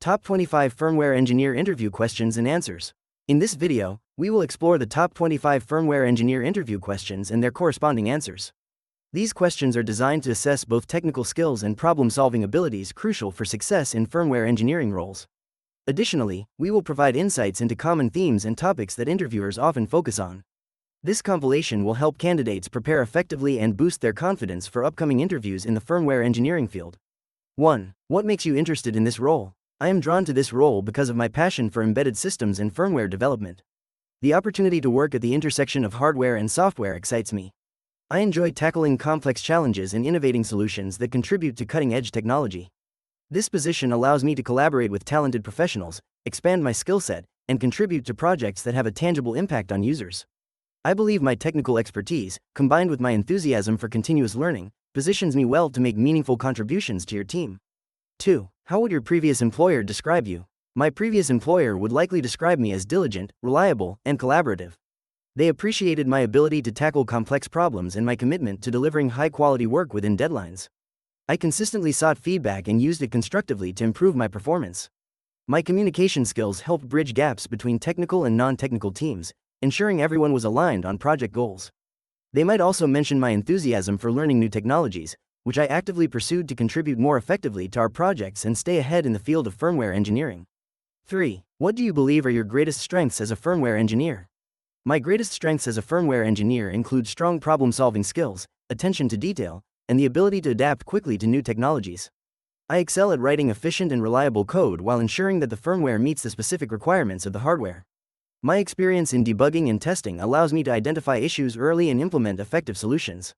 Top 25 Firmware Engineer Interview Questions and Answers. In this video, we will explore the top 25 Firmware Engineer interview questions and their corresponding answers. These questions are designed to assess both technical skills and problem-solving abilities crucial for success in firmware engineering roles. Additionally, we will provide insights into common themes and topics that interviewers often focus on. This compilation will help candidates prepare effectively and boost their confidence for upcoming interviews in the firmware engineering field. 1. What makes you interested in this role? I am drawn to this role because of my passion for embedded systems and firmware development. The opportunity to work at the intersection of hardware and software excites me. I enjoy tackling complex challenges and innovating solutions that contribute to cutting-edge technology. This position allows me to collaborate with talented professionals, expand my skill set, and contribute to projects that have a tangible impact on users. I believe my technical expertise, combined with my enthusiasm for continuous learning, positions me well to make meaningful contributions to your team. 2. How would your previous employer describe you? My previous employer would likely describe me as diligent, reliable, and collaborative. They appreciated my ability to tackle complex problems and my commitment to delivering high-quality work within deadlines. I consistently sought feedback and used it constructively to improve my performance. My communication skills helped bridge gaps between technical and non-technical teams, ensuring everyone was aligned on project goals. They might also mention my enthusiasm for learning new technologies, which I actively pursued to contribute more effectively to our projects and stay ahead in the field of firmware engineering. 3. What do you believe are your greatest strengths as a firmware engineer? My greatest strengths as a firmware engineer include strong problem-solving skills, attention to detail, and the ability to adapt quickly to new technologies. I excel at writing efficient and reliable code while ensuring that the firmware meets the specific requirements of the hardware. My experience in debugging and testing allows me to identify issues early and implement effective solutions.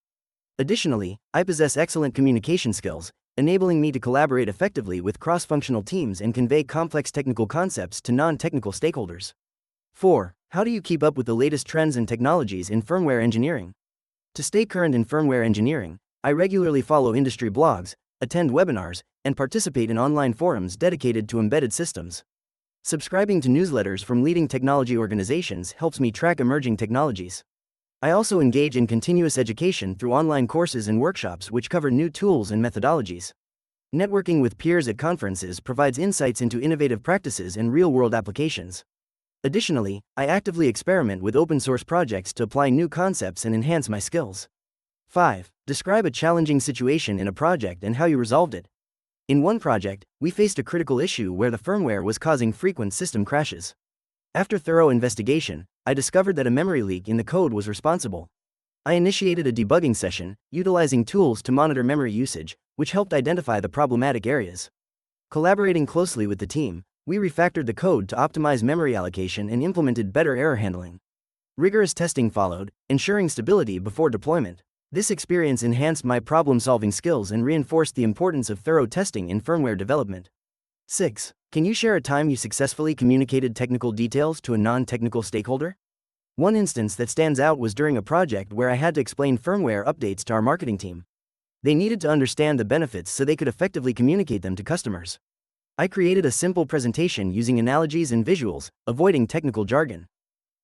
Additionally, I possess excellent communication skills, enabling me to collaborate effectively with cross-functional teams and convey complex technical concepts to non-technical stakeholders. 4. How do you keep up with the latest trends and technologies in firmware engineering? To stay current in firmware engineering, I regularly follow industry blogs, attend webinars, and participate in online forums dedicated to embedded systems. Subscribing to newsletters from leading technology organizations helps me track emerging technologies. I also engage in continuous education through online courses and workshops which cover new tools and methodologies. Networking with peers at conferences provides insights into innovative practices and real-world applications. Additionally, I actively experiment with open-source projects to apply new concepts and enhance my skills. 5. Describe a challenging situation in a project and how you resolved it. In one project, we faced a critical issue where the firmware was causing frequent system crashes. After thorough investigation, I discovered that a memory leak in the code was responsible. I initiated a debugging session, utilizing tools to monitor memory usage, which helped identify the problematic areas. Collaborating closely with the team, we refactored the code to optimize memory allocation and implemented better error handling. Rigorous testing followed, ensuring stability before deployment. This experience enhanced my problem-solving skills and reinforced the importance of thorough testing in firmware development. 6. Can you share a time you successfully communicated technical details to a non-technical stakeholder? One instance that stands out was during a project where I had to explain firmware updates to our marketing team. They needed to understand the benefits so they could effectively communicate them to customers. I created a simple presentation using analogies and visuals, avoiding technical jargon.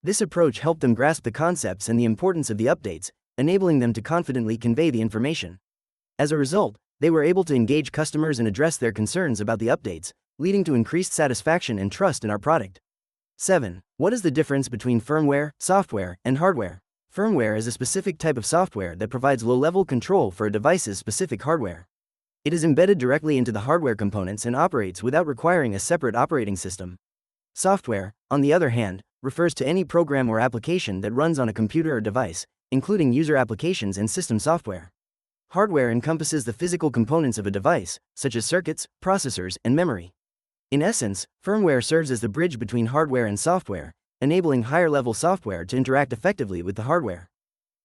This approach helped them grasp the concepts and the importance of the updates, enabling them to confidently convey the information. As a result, they were able to engage customers and address their concerns about the updates, leading to increased satisfaction and trust in our product. 7. What is the difference between firmware, software, and hardware? Firmware is a specific type of software that provides low-level control for a device's specific hardware. It is embedded directly into the hardware components and operates without requiring a separate operating system. Software, on the other hand, refers to any program or application that runs on a computer or device, including user applications and system software. Hardware encompasses the physical components of a device, such as circuits, processors, and memory. In essence, firmware serves as the bridge between hardware and software, enabling higher-level software to interact effectively with the hardware.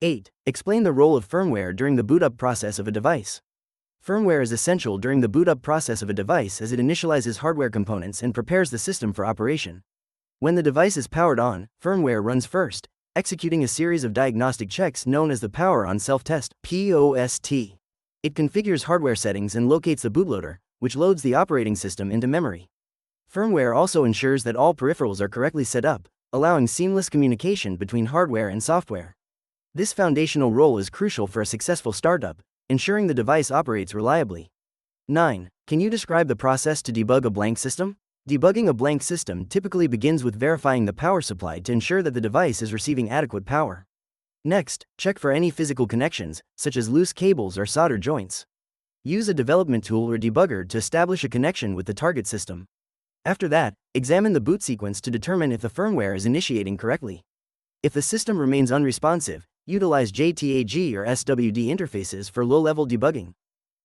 8. Explain the role of firmware during the boot-up process of a device. Firmware is essential during the boot-up process of a device as it initializes hardware components and prepares the system for operation. When the device is powered on, firmware runs first, executing a series of diagnostic checks known as the power-on self-test (POST). It configures hardware settings and locates the bootloader, which loads the operating system into memory. Firmware also ensures that all peripherals are correctly set up, allowing seamless communication between hardware and software. This foundational role is crucial for a successful startup, ensuring the device operates reliably. 9. Can you describe the process to debug a blank system? Debugging a blank system typically begins with verifying the power supply to ensure that the device is receiving adequate power. Next, check for any physical connections, such as loose cables or solder joints. Use a development tool or debugger to establish a connection with the target system. After that, examine the boot sequence to determine if the firmware is initiating correctly. If the system remains unresponsive, utilize JTAG or SWD interfaces for low-level debugging.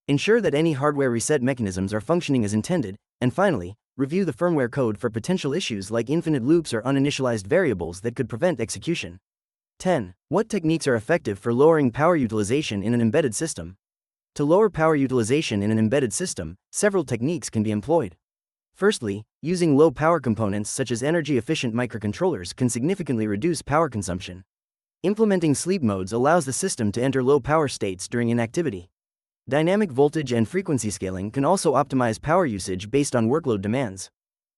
Ensure that any hardware reset mechanisms are functioning as intended, and finally, review the firmware code for potential issues like infinite loops or uninitialized variables that could prevent execution. 10. What techniques are effective for lowering power utilization in an embedded system? To lower power utilization in an embedded system, several techniques can be employed. Firstly, using low power components such as energy-efficient microcontrollers can significantly reduce power consumption. Implementing sleep modes allows the system to enter low power states during inactivity. Dynamic voltage and frequency scaling can also optimize power usage based on workload demands.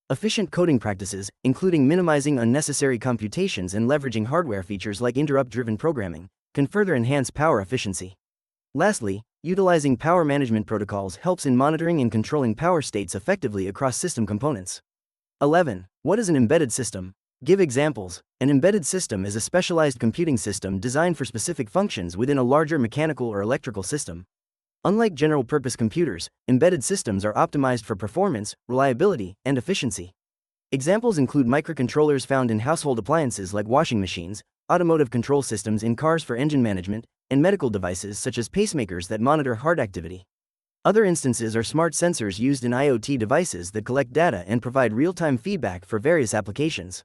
Efficient coding practices, including minimizing unnecessary computations and leveraging hardware features like interrupt-driven programming, can further enhance power efficiency. Lastly, utilizing power management protocols helps in monitoring and controlling power states effectively across system components. 11. What is an embedded system? Give examples. An embedded system is a specialized computing system designed for specific functions within a larger mechanical or electrical system. Unlike general-purpose computers, embedded systems are optimized for performance, reliability, and efficiency. Examples include microcontrollers found in household appliances like washing machines, automotive control systems in cars for engine management, and medical devices such as pacemakers that monitor heart activity. Other instances are smart sensors used in IoT devices that collect data and provide real-time feedback for various applications.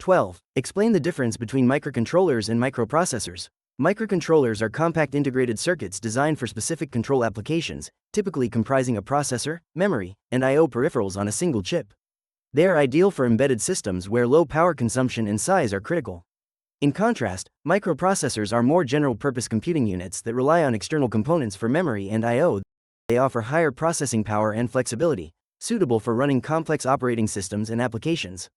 12. Explain the difference between microcontrollers and microprocessors. Microcontrollers are compact integrated circuits designed for specific control applications, typically comprising a processor, memory, and I/O peripherals on a single chip. They are ideal for embedded systems where low power consumption and size are critical. In contrast, microprocessors are more general-purpose computing units that rely on external components for memory and I/O. They offer higher processing power and flexibility, suitable for running complex operating systems and applications.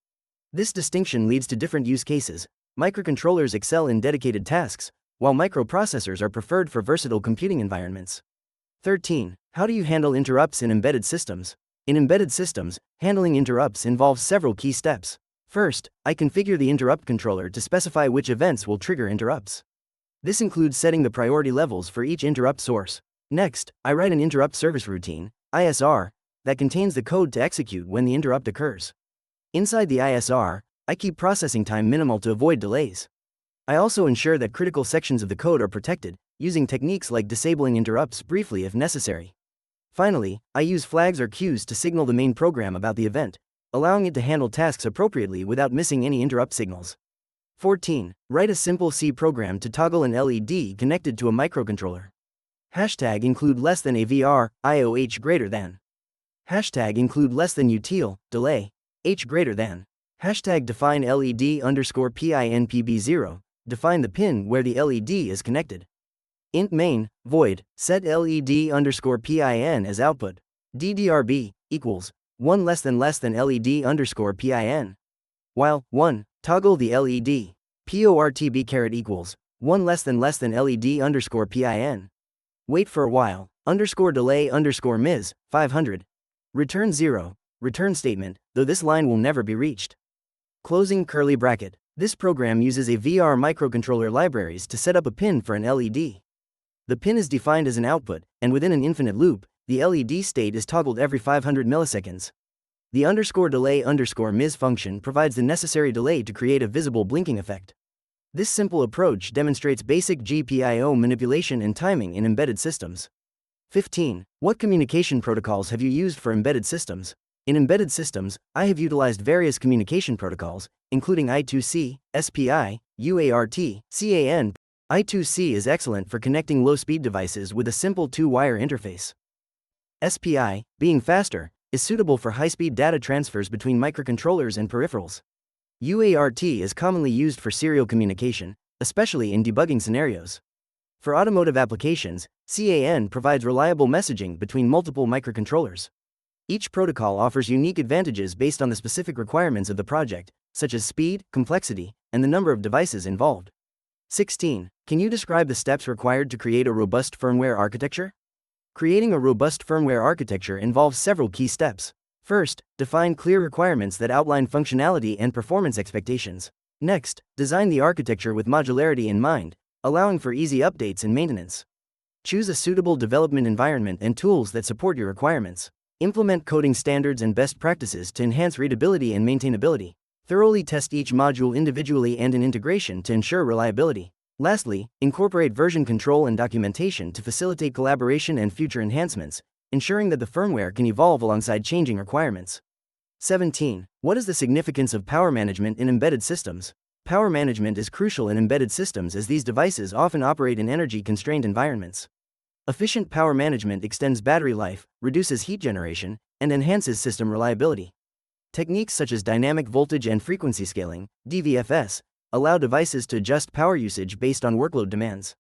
This distinction leads to different use cases. Microcontrollers excel in dedicated tasks, while microprocessors are preferred for versatile computing environments. 13. How do you handle interrupts in embedded systems? In embedded systems, handling interrupts involves several key steps. First, I configure the interrupt controller to specify which events will trigger interrupts. This includes setting the priority levels for each interrupt source. Next, I write an interrupt service routine, ISR, that contains the code to execute when the interrupt occurs. Inside the ISR, I keep processing time minimal to avoid delays. I also ensure that critical sections of the code are protected, using techniques like disabling interrupts briefly if necessary. Finally, I use flags or cues to signal the main program about the event, allowing it to handle tasks appropriately without missing any interrupt signals. 14. Write a simple C program to toggle an LED connected to a microcontroller. Hashtag include less than AVR, IOH greater than. Hashtag include less than util, delay, H greater than. Hashtag define LED underscore PINPB0, define the pin where the LED is connected. Int main, void, set LED underscore PIN as output. DDRB, equals, 1 less than LED underscore PIN. While, 1, toggle the LED. PORTB caret equals, 1 less than LED underscore PIN. Wait for a while, underscore delay underscore mis, 500. Return 0, return statement, though this line will never be reached. Closing curly bracket. This program uses a VR microcontroller libraries to set up a pin for an LED. The pin is defined as an output, and within an infinite loop, the LED state is toggled every 500 milliseconds. The underscore delay underscore mis function provides the necessary delay to create a visible blinking effect. This simple approach demonstrates basic GPIO manipulation and timing in embedded systems. 15. What communication protocols have you used for embedded systems? In embedded systems, I have utilized various communication protocols, including I2C, SPI, UART, CAN. I2C is excellent for connecting low-speed devices with a simple two-wire interface. SPI, being faster, is suitable for high-speed data transfers between microcontrollers and peripherals. UART is commonly used for serial communication, especially in debugging scenarios. For automotive applications, CAN provides reliable messaging between multiple microcontrollers. Each protocol offers unique advantages based on the specific requirements of the project, such as speed, complexity, and the number of devices involved. 16. Can you describe the steps required to create a robust firmware architecture? Creating a robust firmware architecture involves several key steps. First, define clear requirements that outline functionality and performance expectations. Next, design the architecture with modularity in mind, allowing for easy updates and maintenance. Choose a suitable development environment and tools that support your requirements. Implement coding standards and best practices to enhance readability and maintainability. Thoroughly test each module individually and in integration to ensure reliability. Lastly, incorporate version control and documentation to facilitate collaboration and future enhancements, ensuring that the firmware can evolve alongside changing requirements. 17. What is the significance of power management in embedded systems? Power management is crucial in embedded systems as these devices often operate in energy-constrained environments. Efficient power management extends battery life, reduces heat generation, and enhances system reliability. Techniques such as dynamic voltage and frequency scaling, DVFS, allow devices to adjust power usage based on workload demands.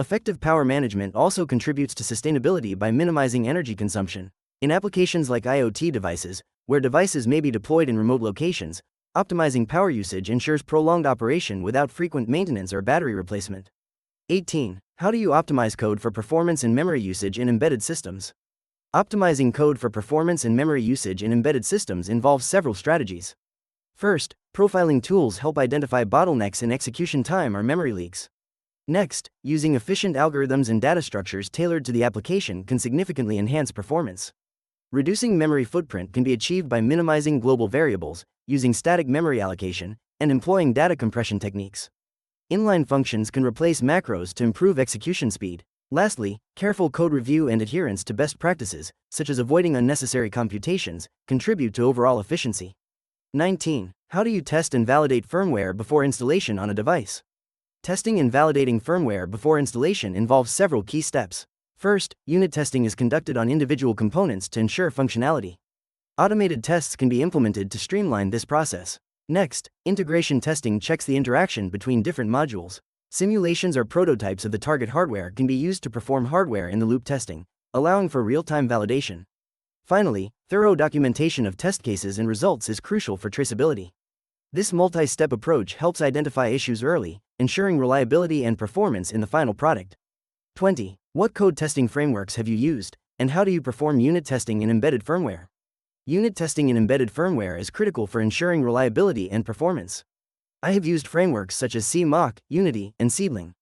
Effective power management also contributes to sustainability by minimizing energy consumption. In applications like IoT devices, where devices may be deployed in remote locations, optimizing power usage ensures prolonged operation without frequent maintenance or battery replacement. 18. How do you optimize code for performance and memory usage in embedded systems? Optimizing code for performance and memory usage in embedded systems involves several strategies. First, profiling tools help identify bottlenecks in execution time or memory leaks. Next, using efficient algorithms and data structures tailored to the application can significantly enhance performance. Reducing memory footprint can be achieved by minimizing global variables, using static memory allocation, and employing data compression techniques. Inline functions can replace macros to improve execution speed. Lastly, careful code review and adherence to best practices, such as avoiding unnecessary computations, contribute to overall efficiency. 19. How do you test and validate firmware before installation on a device? Testing and validating firmware before installation involves several key steps. First, unit testing is conducted on individual components to ensure functionality. Automated tests can be implemented to streamline this process. Next, integration testing checks the interaction between different modules. Simulations or prototypes of the target hardware can be used to perform hardware-in-the-loop testing, allowing for real-time validation. Finally, thorough documentation of test cases and results is crucial for traceability. This multi-step approach helps identify issues early, ensuring reliability and performance in the final product. 20. What code testing frameworks have you used, and how do you perform unit testing in embedded firmware? Unit testing in embedded firmware is critical for ensuring reliability and performance. I have used frameworks such as CMOC, Unity, and Seedling.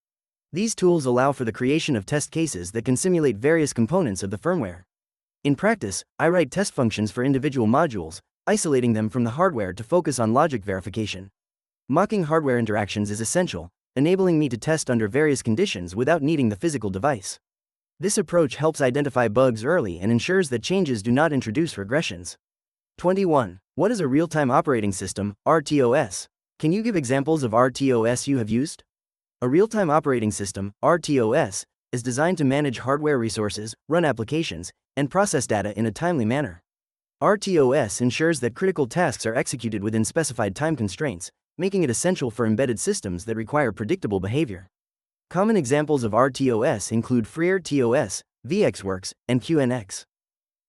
These tools allow for the creation of test cases that can simulate various components of the firmware. In practice, I write test functions for individual modules, isolating them from the hardware to focus on logic verification. Mocking hardware interactions is essential, enabling me to test under various conditions without needing the physical device. This approach helps identify bugs early and ensures that changes do not introduce regressions. 21. What is a real-time operating system, RTOS? Can you give examples of RTOS you have used? A real-time operating system, RTOS, is designed to manage hardware resources, run applications, and process data in a timely manner. RTOS ensures that critical tasks are executed within specified time constraints, making it essential for embedded systems that require predictable behavior. Common examples of RTOS include FreeRTOS, VxWorks, and QNX.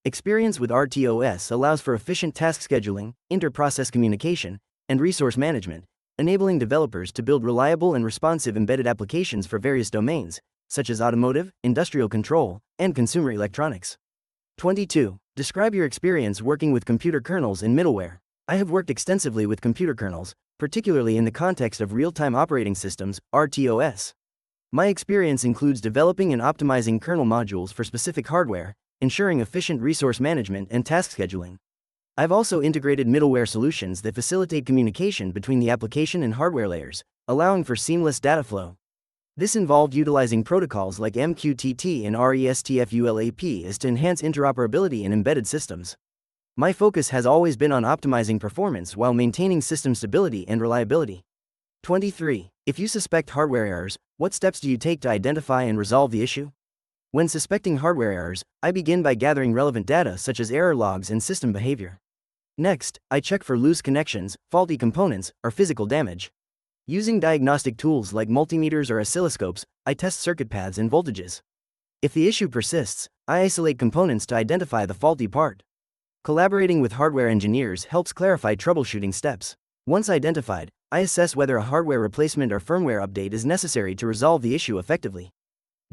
Experience with RTOS allows for efficient task scheduling, inter-process communication, and resource management, enabling developers to build reliable and responsive embedded applications for various domains, such as automotive, industrial control, and consumer electronics. 22. Describe your experience working with computer kernels and middleware. I have worked extensively with computer kernels, particularly in the context of real-time operating systems, RTOS. My experience includes developing and optimizing kernel modules for specific hardware, ensuring efficient resource management and task scheduling. I've also integrated middleware solutions that facilitate communication between the application and hardware layers, allowing for seamless data flow. This involved utilizing protocols like MQTT and RESTFULAP as to enhance interoperability in embedded systems. My focus has always been on optimizing performance while maintaining system stability and reliability. 23. If you suspect hardware errors, what steps do you take to identify and resolve the issue? When suspecting hardware errors, I begin by gathering relevant data such as error logs and system behavior. Next, I check for loose connections, faulty components, or physical damage. Using diagnostic tools like multimeters or oscilloscopes, I test circuit paths and voltages. If the issue persists, I isolate components to identify the faulty part. Collaborating with hardware engineers helps clarify troubleshooting steps. Once identified, I assess whether a hardware replacement or firmware update is necessary to resolve the issue effectively.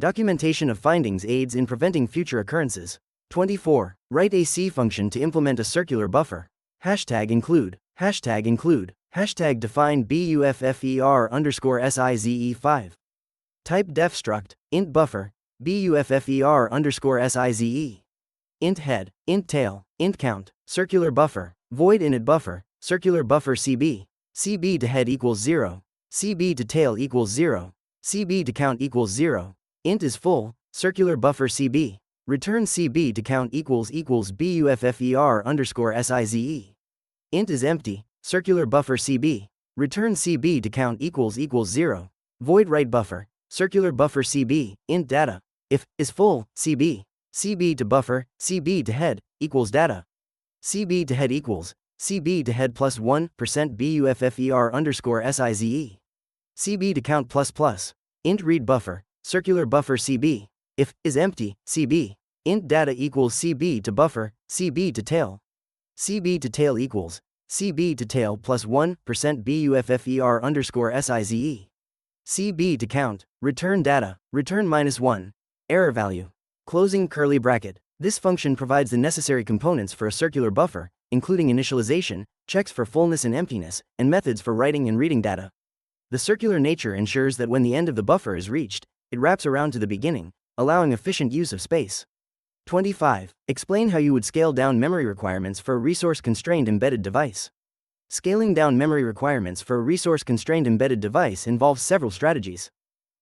Documentation of findings aids in preventing future occurrences. 24. Write a C function to implement a circular buffer. Hashtag include. Hashtag include. Hashtag define buffer_size5. Type def struct, int buffer, buffer_size. Int head, int tail, int count, circular buffer, void init buffer, circular buffer CB. CB to head equals 0. CB to tail equals 0. CB to count equals 0. Int is full, circular buffer CB. Return CB to count equals buffer_size. Int is empty, circular buffer CB. Return CB to count equals 0. Void write buffer, circular buffer CB, int data. If is full, CB. CB to buffer, CB to head, equals data. CB to head equals, CB to head plus 1% buffer_size. CB to count plus. Int read buffer, circular buffer CB. If is empty, CB. Int data equals CB to buffer, CB to tail. CB to tail equals, CB to tail plus 1% buffer_size. CB to count, return data, return -1. Error value. Closing curly bracket. This function provides the necessary components for a circular buffer, including initialization, checks for fullness and emptiness, and methods for writing and reading data. The circular nature ensures that when the end of the buffer is reached, it wraps around to the beginning, allowing efficient use of space. 25. Explain how you would scale down memory requirements for a resource-constrained embedded device. Scaling down memory requirements for a resource-constrained embedded device involves several strategies.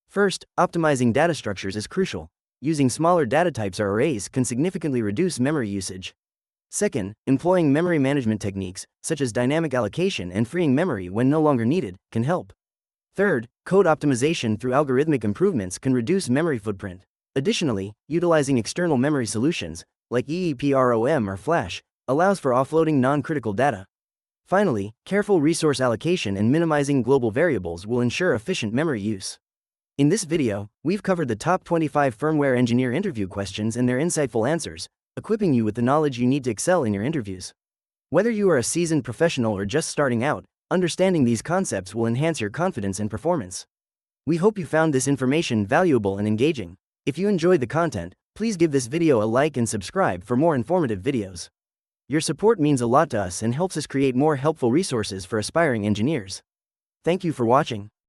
First, optimizing data structures is crucial. Using smaller data types or arrays can significantly reduce memory usage. Second, employing memory management techniques, such as dynamic allocation and freeing memory when no longer needed, can help. Third, code optimization through algorithmic improvements can reduce memory footprint. Additionally, utilizing external memory solutions, like EEPROM or Flash, allows for offloading non-critical data. Finally, careful resource allocation and minimizing global variables will ensure efficient memory use. In this video, we've covered the top 25 firmware engineer interview questions and their insightful answers, equipping you with the knowledge you need to excel in your interviews. Whether you are a seasoned professional or just starting out, understanding these concepts will enhance your confidence and performance. We hope you found this information valuable and engaging. If you enjoyed the content, please give this video a like and subscribe for more informative videos. Your support means a lot to us and helps us create more helpful resources for aspiring engineers. Thank you for watching.